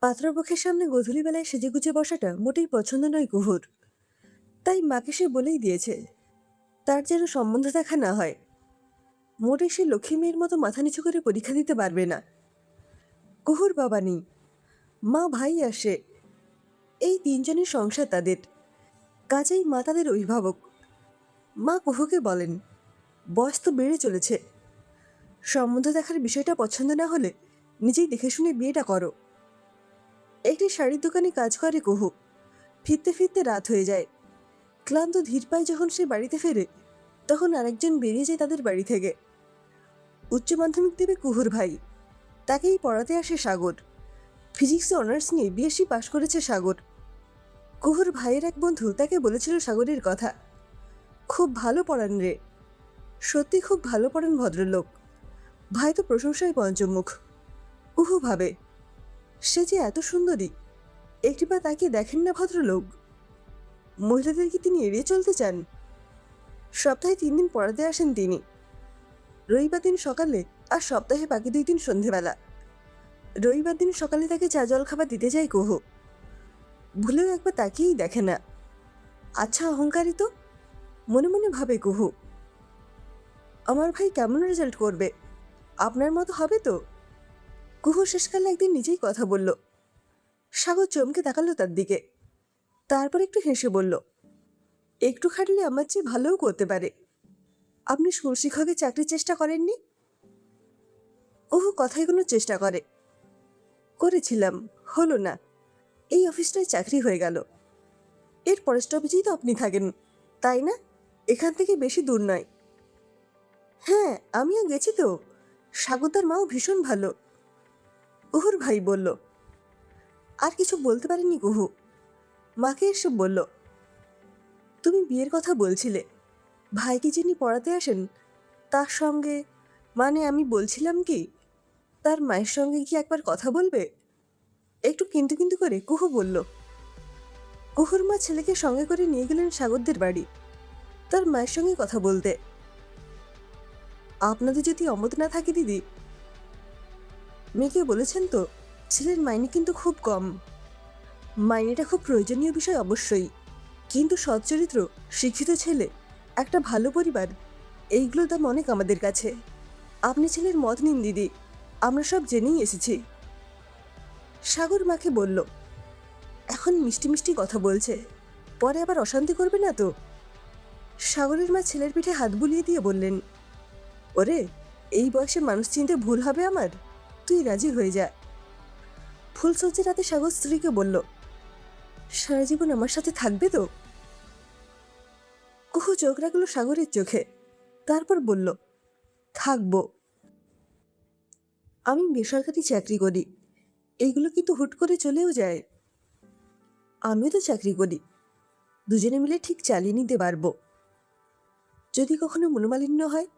পাত্রপক্ষের সামনে গোধূলিবেলায় সেজেগুজে বসাটা মোটেই পছন্দ নয় কুহুর। তাই মাকে সে বলেই দিয়েছে তার যেন সম্বন্ধ দেখা না হয়। মোটে সে লক্ষ্মী মেয়ের মতো মাথা নিচু করে পরীক্ষা দিতে পারবে না। কুহুর বাবা নেই, মা ভাই আসে, এই তিনজনের সংসার তাদের, কাজেই মা তাদের অভিভাবক। মা কুহুকে বলেন, বয়স তো বেড়ে চলেছে, সম্বন্ধ দেখার বিষয়টা পছন্দ না হলে নিজেই দেখে শুনে বিয়েটা করো। একটি শাড়ির দোকানে কাজ করে কুহু। ফিরতে ফিরতে রাত হয়ে যায়। ক্লান্ত ধীর পায়ে যখন সে বাড়িতে ফেরে, তখন আরেকজন বেরিয়ে যায় তাদের বাড়ি থেকে। উচ্চ মাধ্যমিক দেবে কুহুর ভাই, তাকেই পড়াতে আসে সাগর। ফিজিক্সে অনার্স নিয়ে বিএসসি পাশ করেছে সাগর। কুহুর ভাইয়ের এক বন্ধু তাকে বলেছিল সাগরের কথা, খুব ভালো পড়ান রে, সত্যি খুব ভালো পড়ান ভদ্রলোক। ভাই তো প্রশংসায় পঞ্চমুখ। কুহু ভাবে, সে যে এত সুন্দরী, একটিবার তাকে দেখেন না ভদ্রলোক। মহিলাদেরকে তিনি এড়িয়ে চলতে চান। সপ্তাহে 3 দিন পড়াতে আসেন তিনি, রবিবার দিন সকালে আর সপ্তাহে বাকি 2 দিন সন্ধেবেলা। রবিবার দিন সকালে তাকে চা জল খাবার দিতে যায় কুহু, ভুলেও একবার তাকিয়েই দেখে না। আচ্ছা অহংকারী তো, মনে মনে ভাবে কুহু। আমার ভাই কেমন রেজাল্ট করবে, আপনার মতো হবে তো? কুহু শেষকালে একদিন নিজেই কথা বলল। সাগর চমকে তাকালো তার দিকে, তারপর একটু হেসে বলল, একটু খাটলে আমার চেয়ে ভালোও করতে পারে। আপনি স্কুল শিক্ষকের চাকরির চেষ্টা করেননি? কুহু কথাগুলো চেষ্টা করে, করেছিলাম, হলো না। এই অফিসটায় চাকরি হয়ে গেল। এর পরের স্টপেজেই তো আপনি থাকেন, তাই না? এখান থেকে বেশি দূর নয়। হ্যাঁ, আমিও গেছি তো, সাগরদার মাও ভীষণ ভালো। কুহুর ভাই বলল। আর কিছু বলতে পারেনি কুহু। মাকে এসে বলল, তুমি বিয়ের কথা বলছিলে, ভাইকে যিনি পড়াতে আসেন তার সঙ্গে, মানে আমি বলছিলাম কি, তার মায়ের সঙ্গে কি একবার কথা বলবে? একটু কিন্তু কিন্তু করে কুহু বলল। কুহুর মা ছেলেকে সঙ্গে করে নিয়ে গেলেন সাগরদের বাড়ি, তার মায়ের সঙ্গে কথা বলতে। আপনাদের যদি অমত না থাকে দিদি, মেয়েকে বলেছেন তো ছেলের মাইনে কিন্তু খুব কম। মাইনেটা খুব প্রয়োজনীয় বিষয় অবশ্যই, কিন্তু সৎ চরিত্র, শিক্ষিত ছেলে, একটা ভালো পরিবার, এইগুলোর দাম অনেক আমাদের কাছে। আপনি ছেলের মত নিন দিদি, আমরা সব জেনেই এসেছি। সাগর মাকে বলল, এখন মিষ্টি মিষ্টি কথা বলছে, পরে আবার অশান্তি করবে না তো? সাগরের মা ছেলের পিঠে হাত বুলিয়ে দিয়ে বললেন, ওরে, এই বয়সে মানুষ চিনতে ভুল হবে আমার, তুই রাজি হয়ে যা। ফুলসজ্জা রাতে সাগর স্ত্রীকে বলল, সারা জীবন আমার সাথে থাকবে তো? কুহু চোখ রাখলো সাগরের চোখে, তারপর বলল, থাকবো। আমি বেসরকারি চাকরি করি, এইগুলো কিন্তু হুট করে চলেও যায়। আমিও তো চাকরি করি, দুজনে মিলে ঠিক চালিয়ে নিতে পারবো। যদি কখনো মনোমালিন্য হয়,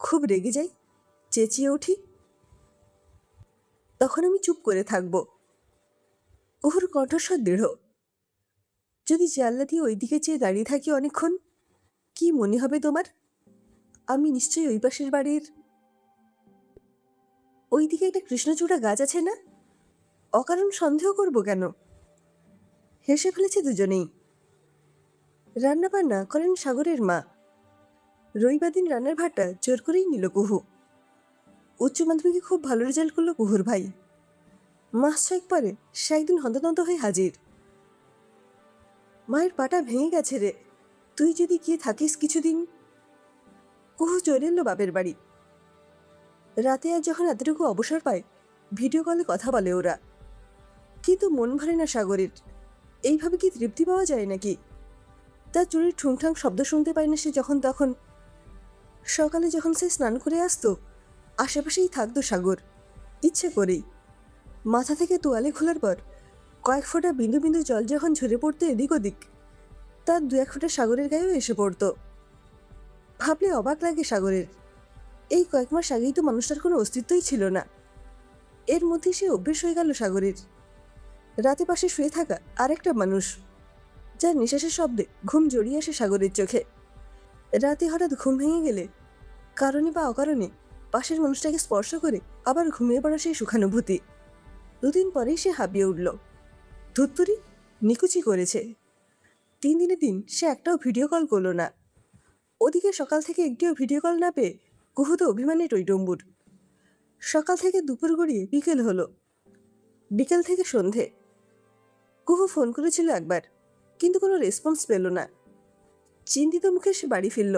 খুব রেগে যাই, চেঁচিয়ে উঠি, তখন আমি চুপ করে থাকবো। কুহুর কণ্ঠস্বর দৃঢ়। যদি জানলা দিয়ে ওই দিকে চেয়ে দাঁড়িয়ে থাকি অনেকক্ষণ, কি মনে হবে তোমার? আমি নিশ্চয়ই ওই পাশের বাড়ির, ওই দিকে একটা কৃষ্ণচূড়া গাছ আছে না? অকারণ সন্দেহ করব কেন? হেসে ফেলেছে দুজনেই। রান্না বান্না করেন সাগরের মা। রবিবার দিন রান্নার ভাতটা জোর করেই নিল কুহু। উচ্চ মাধ্যমিকে খুব ভালো রেজাল্ট করলো কুহুর ভাই। মাস 6 পরে সে একদিন হন্তদন্ত হয়ে হাজির। মায়ের পাটা ভেঙে গেছে রে, তুই যদি গিয়ে থাকিস কিছুদিন। কুহু চলে এলো বাপের বাড়ি। রাতে আর যখন এতটুকু অবসর পায়, ভিডিও কলে কথা বলে ওরা। কিন্তু মন ভরে না সাগরের। এইভাবে কি তৃপ্তি পাওয়া যায় নাকি? তার চুরির ঠুংঠাং শব্দ শুনতে পায় না সে যখন তখন। সকালে যখন সে স্নান করে আসতো, আশেপাশেই থাকতো সাগর, ইচ্ছে করেই। মাথা থেকে তোয়ালে খোলার পর কয়েক ফোঁটা বিন্দু বিন্দু জল যখন ঝরে পড়তো এদিক ওদিক, তার 2-1 ফোঁটা সাগরের গায়েও এসে পড়তো। ভাবলে অবাক লাগে সাগরের, এই কয়েক মাস আগেই তো মানুষটার কোনো অস্তিত্বই ছিল না। এর মধ্যে সে অভ্যেস হয়ে গেল সাগরের। রাতে পাশে শুয়ে থাকা আরেকটা মানুষ, যার নিঃশ্বাসের শব্দে ঘুম জড়িয়ে আসে সাগরের চোখে। রাতে হঠাৎ ঘুম ভেঙে গেলে, কারণে বা অকারণে পাশের মানুষটাকে স্পর্শ করে আবার ঘুমিয়ে পড়া সেই সুখানুভূতি। দুদিন পরেই সে হাঁপিয়ে উঠল। ধুত্তুরি, নিকুচি করেছে। 3 দিনের দিন সে একটাও ভিডিও কল করলো না। ওদিকে সকাল থেকে একটিও ভিডিও কল না পেয়ে কুহু তো অভিমানে টইটম্বুর। সকাল থেকে দুপুর গড়িয়ে বিকেল হলো, বিকেল থেকে সন্ধে। কুহু ফোন করেছিল একবার, কিন্তু কোনো রেসপন্স পেল না। চিন্তিত মুখে সে বাড়ি ফিরল।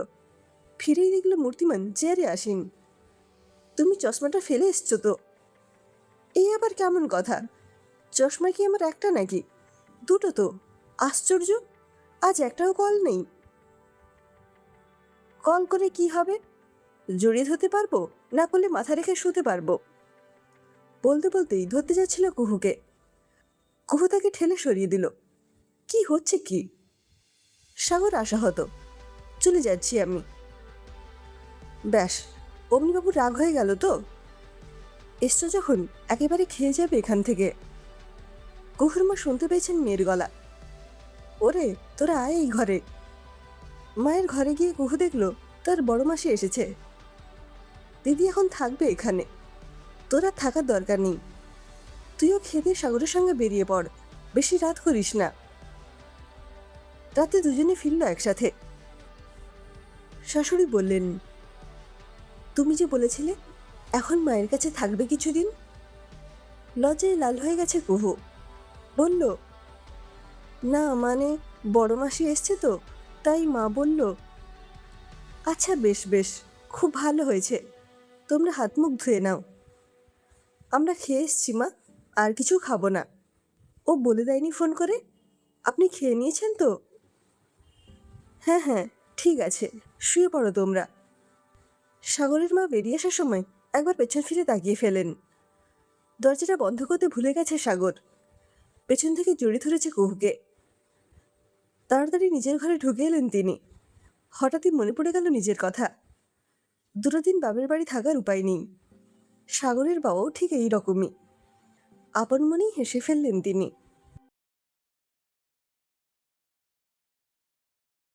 ফিরেই দেখল মূর্তিমান চেয়ারে আসেন। তুমি চশমাটা ফেলে এসছো তো? এই আবার কেমন কথা? চশমা কি আমার একটা নাকি? দুটো তো। আশ্চর্য, আজ একটাও কল নেই। কল করে কি হবে? জড়িয়ে ধরতে পারবো, না করলে মাথা রেখে শুতে পারবো। বলতে বলতেই ধরতে যাচ্ছিল কুহুকে। কুহু তাকে ঠেলে সরিয়ে দিল। কি হচ্ছে কি? সাগর আশাহত। চলে যাচ্ছি আমি। ব্যাস, অমনিবাবু রাগ হয়ে গেল তো? এসছো যখন একেবারে খেয়ে যাবে এখান থেকে। কুহুর মা শুনতে পেয়েছেন মেয়ের গলা। ওরে, তোরা আয় এই ঘরে। মায়ের ঘরে গিয়ে কুহু দেখল তার বড় মাসি এসেছে। দিদি এখন থাকবে এখানে, তোরা থাকার দরকার নেই। তুইও খেতে সাগরের সঙ্গে বেরিয়ে পড়, বেশি রাত করিস না। রাতে দুজনে ফিরল একসাথে। শাশুড়ি বললেন, তুমি যে বলেছিলে এখন মায়ের কাছে থাকবে কিছুদিন। লজ্জায় লাল হয়ে গেছে কুহু। বলল, না মানে বড় মাসি এসছে তো, তাই মা বলল। আচ্ছা বেশ বেশ, খুব ভালো হয়েছে। তোমরা হাত মুখ ধুয়ে নাও। আমরা খেয়ে এসছি মা, আর কিছু খাবো না। ও বলে দেয়নি ফোন করে? আপনি খেয়ে নিয়েছেন তো? হ্যাঁ হ্যাঁ, ঠিক আছে, শুয়ে পড়ো তোমরা। সাগরের মা বেরিয়ে আসার সময় একবার পেছন ফিরে তাকিয়ে ফেলেন। দরজাটা বন্ধ করতে ভুলে গেছে সাগর। পেছন থেকে জড়িয়ে ধরেছে কুহুকে। তাড়াতাড়ি নিজের ঘরে ঢুকে এলেন তিনি। হঠাৎই মনে পড়ে গেল নিজের কথা। 2 দিন বাপের বাড়ি থাকার উপায় নেই। সাগরের বাবাও ঠিক এই রকমই। আপন মনেই হেসে ফেললেন তিনি।